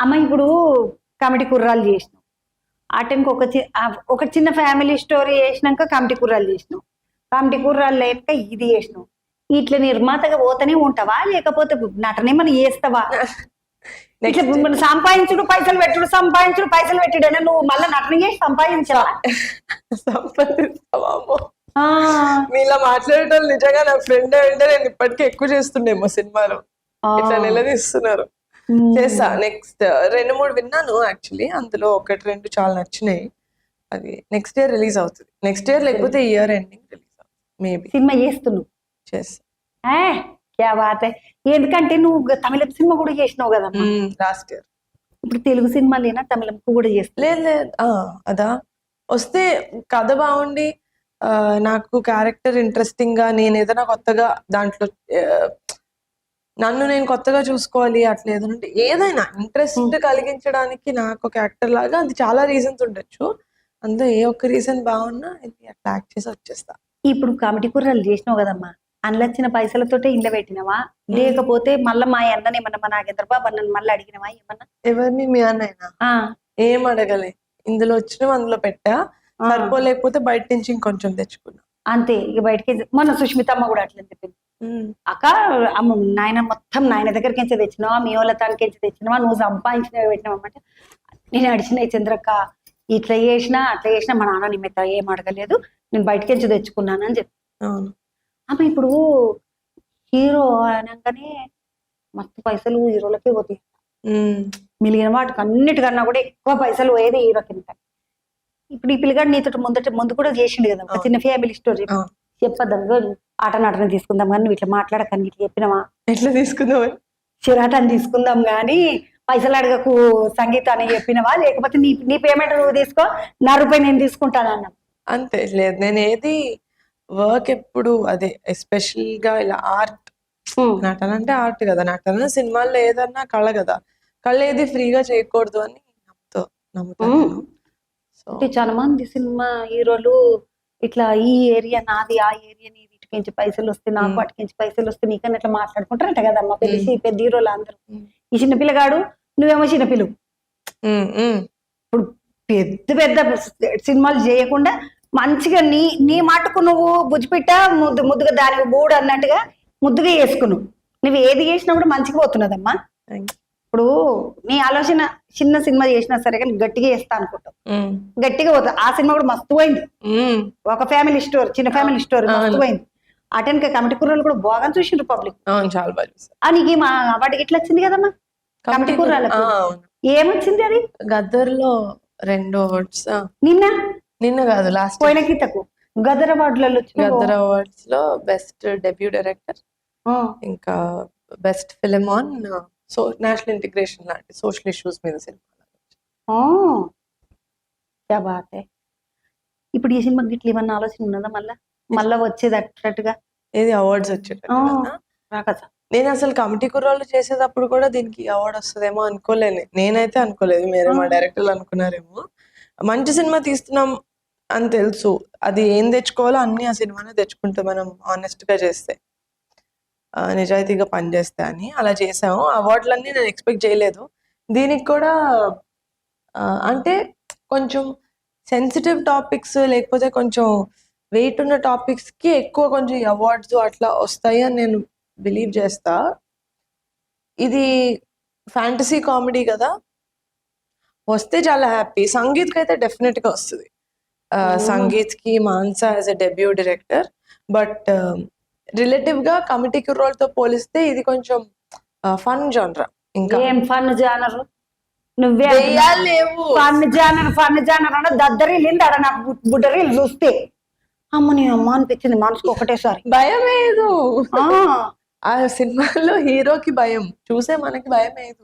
అమ్మ ఇప్పుడు కమిటీ కుర్రాలు చేసినావు. ఆ టైంకి ఒక చిన్న ఫ్యామిలీ స్టోరీ చేసినాక కమిటీ కుర్రాలు చేసినావు. కమిటీ కుర్రాలు లేక ఇది చేసినావు. ఇట్లా నిర్మాతగా పోతూనే ఉంటావా, లేకపోతే నటనేమన్నా చేస్తావా? ఇట్లా మన సంపాదించుడు పైసలు పెట్టుడు, సంపాదించుడు పైసలు పెట్టుడైనా నువ్వు మళ్ళీ నటన చేసి సంపాదించవా? సంపాదిస్తావా? మీలా మాట్లాడటం నిజంగా నా ఫ్రెండ్ అంటే నేను ఇప్పటికీ ఎక్కువ చేస్తుండేమో సినిమాలో. ఇట్లా నిలదీస్తున్నారు. చేస్తా. నెక్స్ట్ 2-3 విన్నాను యాక్చువల్లీ. అందులో 1-2 చాలా నచ్చినాయి. అది నెక్స్ట్ ఇయర్ రిలీజ్ అవుతుంది. నెక్స్ట్ ఇయర్ లేకపోతే ఇయర్ ఎండింగ్ రిలీజ్ అవుతుంది మేబీ. సినిమా చేస్తున్నావు? చేస్తా. క్యా బాత్. ఎందుకంటే నువ్వు తమిళ సినిమా కూడా చేసినావు కదా లాస్ట్ ఇయర్. ఇప్పుడు తెలుగు సినిమాలేనా తమిళంకు కూడా చేస్తా? లేదు అదా వస్తే కథ బాగుండి నాకు క్యారెక్టర్ ఇంట్రెస్టింగ్ గా, నేను ఏదైనా కొత్తగా దాంట్లో నన్ను నేను కొత్తగా చూసుకోవాలి అట్లా ఏదైనా ఇంట్రెస్ట్ కలిగించడానికి నాకు ఒక యాక్టర్ లాగా అది చాలా రీజన్స్ ఉండొచ్చు. అందులో ఏ ఒక్క రీజన్ బాగున్నా అట్లా యాక్ట్ చేసి వచ్చేస్తా. ఇప్పుడు కమిటీ కుర్రాలు చేసినావు కదమ్మా, అందులో వచ్చిన పైసలతోటే ఇళ్ళ పెట్టినవా, లేకపోతే మళ్ళీ మా అన్నని ఏమన్నా మా నాగేంద్ర బాబు అన్నని మళ్ళీ అడిగినవా ఏమన్నా? ఎవరిని? మీ అన్నయ్యనా? ఏం అడగలే. ఇందులో వచ్చినవి అందులో పెట్టా, సరిపోలేకపోతే బయట నుంచి ఇంకొంచెం తెచ్చుకున్నా అంతే. ఇక బయటకి మొన్న సుష్మితమ్మ కూడా అట్లా చెప్పింది, అక్క అమ్మ నాయన మొత్తం నాయన దగ్గరికి తెచ్చినావా, మీ వాళ్ళ తానికి తెచ్చినావా, నువ్వు సంపాదించినవి పెట్టినావమ్మంటే నేను అడిచినాయి చంద్రక్క, ఇట్లా చేసినా అట్లా చేసినా మా నాన్న నిమిత్త ఏం అడగలేదు, నేను బయటకి తెచ్చుకున్నాను అని చెప్పి. అమ్మ ఇప్పుడు హీరో అనగానే మస్తు పైసలు హీరోలకే పోతాయి. మిగిలిన వాటికి అన్నిటికన్నా కూడా ఎక్కువ పైసలు పోయేది హీరో కింద. ఇప్పుడు ఈ పిల్లగాడు నీతో ముందు కూడా చేసిండు కదా ఒక చిన్న ఫ్యామిలీ స్టోరీ. చెప్పద్దాం ఆట నాటన తీసుకుందాం కానీ నువ్వు ఇట్లా మాట్లాడకని ఇట్లా చెప్పినావా? ఎట్లా తీసుకుందాం? చిరాటని తీసుకుందాం కానీ పైసలు అడగకు సంగీత అని చెప్పినవా, లేకపోతే నీ పేమెంట్ నువ్వు తీసుకో, నా రూపాయి నేను తీసుకుంటాను అన్నా? అంతే. లేదు, నేను ఏది వర్క్ ఎప్పుడు అదే ఎస్పెషల్ గా ఇలా ఆర్ట్, నటన అంటే ఆర్ట్ కదా, నటన సినిమాల్లో ఏదన్నా కళ కదా, కళ ఏది ఫ్రీగా చేయకూడదు అని నమ్ముతాను. చాలా మంది సినిమా హీరోలు ఇట్లా ఈ ఏరియా నాది, ఆ ఏరియా నీ, వీటికించి పైసలు వస్తాయి నాకు, వాటికించి పైసలు వస్తాయి నీకని ఇట్లా మాట్లాడుకుంటారంట కదమ్మా పెద్ద హీరోలు అందరూ. ఈ చిన్న పిల్లగాడు నువ్వేమో చిన్నపిల్లు. ఇప్పుడు పెద్ద పెద్ద సినిమాలు చేయకుండా మంచిగా నీ మాటకు నువ్వు బుజ్జిపిట్ట ముద్దుగా దానికి బూడు అన్నట్టుగా ముద్దుగా వేసుకున్నావు. నువ్వు ఏది చేసినా కూడా మంచిగా పోతున్నదమ్మా. ఇప్పుడు నీ ఆలోచన చిన్న సినిమా చేసినా సరే కానీ గట్టిగా చేస్తా అనుకుంటావు, గట్టిగా పోతా. ఆ సినిమా కూడా మస్తు పోయింది, ఒక ఫ్యామిలీ స్టోరీ, చిన్న ఫ్యామిలీ స్టోరీ మస్తు పోయింది. అటెన్క కమిటీ కుర్రాలు కూడా బాగా చూసిండ్రు పబ్లిక్. చాలా బాగా. నీకు మా వాటికి ఇట్లా వచ్చింది కదమ్మా కమిటీ కుర్రాలకు? ఏమొచ్చింది అది? గద్దర్లో 2 అవార్డ్స్. నిన్న కాదు లాస్ట్ పోయిన గీతకు గద్దర్ అవార్డులలో. గద్దర్ అవార్డ్స్ లో బెస్ట్ డెబ్యూ డైరెక్టర్, ఇంకా best film on national integration లాంటి సోషల్ ఇష్యూస్ మీద సినిమా. ఇప్పుడు ఈ సినిమా గిట్ల ఏమన్నా ఆలోచన ఉన్నదా మళ్ళా వచ్చేది అట్లా ఏది అవార్డ్స్ వచ్చేటట్టు? నేను అసలు కమిటీ కుర్రాళ్ళు చేసేటప్పుడు కూడా దీనికి అవార్డు వస్తుందేమో అనుకోలేను. నేనైతే అనుకోలేదు, మీరే మా డైరెక్టర్లు అనుకున్నారేమో. మంచి సినిమా తీస్తున్నాం అని తెలుసు, అది ఏం తెచ్చుకోవాలో అన్ని ఆ సినిమానే తెచ్చుకుంటాం మనం ఆనెస్ట్ గా చేస్తే, నిజాయితీగా పనిచేస్తే అని అలా చేసాము. అవార్డులన్నీ నేను ఎక్స్పెక్ట్ చేయలేదు. దీనికి కూడా అంటే కొంచెం సెన్సిటివ్ టాపిక్స్ లేకపోతే కొంచెం వెయిట్ ఉన్న టాపిక్స్ కి ఎక్కువ కొంచెం అవార్డ్స్ అట్లా వస్తాయి అని నేను బిలీవ్ చేస్తా. ఇది ఫ్యాంటసీ కామెడీ కదా, వస్తే చాలా హ్యాపీ. సంగీత్కి అయితే డెఫినెట్ గా వస్తుంది. సంగీత్ కి Mansa as a debut director, but relative గా కమిటీ కుర్రాళ్ళతో పోలిస్తే ఇది కొంచెం ఫన్ జానర్. ఇంకా ఏం ఫన్ జానర్? నువ్వే లేవు ఫన్ జానర్ అంటే దద్దరిల్లింది అడ నాకు బుడ్డరీలు చూస్తే అమ్మ నీ అమ్మ అనిపించింది మనసుకు ఒకటేసారి. భయం లేదు ఆ సినిమాలో, హీరోకి భయం చూసే మనకి భయం లేదు.